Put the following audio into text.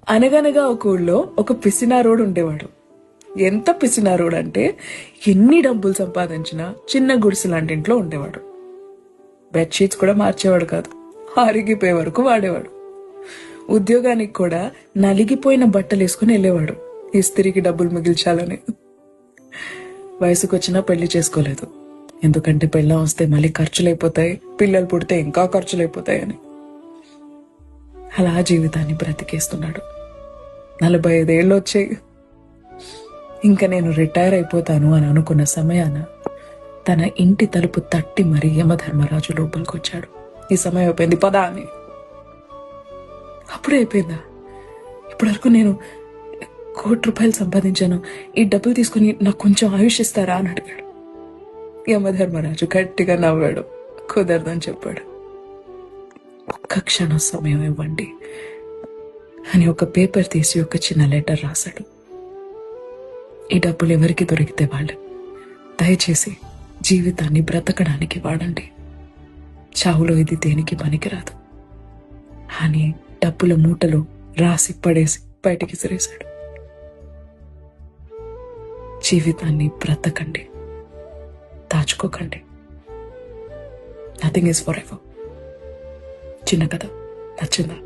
అనగనగా ఒక ఊళ్ళో ఒక పిసినారోడు ఉండేవాడు. ఎంత పిసినారోడు అంటే ఎన్ని డబ్బులు సంపాదించినా చిన్న గుడిసె లాంటి ఇంట్లో ఉండేవాడు. బెడ్షీట్స్ కూడా మార్చేవాడు కాదు, అరిగిపోయే వరకు వాడేవాడు. ఉద్యోగానికి కూడా నలిగిపోయిన బట్టలు వేసుకుని వెళ్ళేవాడు, ఇస్త్రీకి డబ్బులు మిగిల్చాలని. వయసుకు వచ్చినా పెళ్లి చేసుకోలేదు, ఎందుకంటే పెళ్ళం వస్తే మళ్ళీ ఖర్చులైపోతాయి, పిల్లలు పుడితే ఇంకా ఖర్చులైపోతాయని. అలా జీవితాన్ని బ్రతికేస్తున్నాడు. 45 ఏళ్ళు వచ్చాయి. ఇంకా నేను రిటైర్ అయిపోతాను అని అనుకున్న సమయాన తన ఇంటి తలుపు తట్టి మరీ యమధర్మరాజు లోపలికొచ్చాడు. ఈ సమయం అయిపోయింది, పదా అని. అప్పుడే అయిపోయిందా? ఇప్పటివరకు నేను ₹1,00,00,000 సంపాదించాను, ఈ డబ్బులు తీసుకుని నాకు కొంచెం ఆయుష్ ఇస్తారా అని అడిగాడు. యమధర్మరాజు గట్టిగా నవ్వాడు. కుదరదని చెప్పాడు. ఒక్క క్షణం సమయం ఇవ్వండి అని ఒక పేపర్ తీసి ఒక చిన్న లెటర్ రాశాడు. ఈ డబ్బులు ఎవరికి దొరికితే వాళ్ళు, దయచేసి జీవితాన్ని బ్రతకడానికి వాడండి. చావులో ఇది దేనికి పనికిరాదు అని డబ్బుల మూటలు రాసి పడేసి బయటికి విసిరేశాడు. జీవితాన్ని బ్రతకండి, దాచుకోకండి. Nothing is forever. చిన్న కథ నచ్చిందా?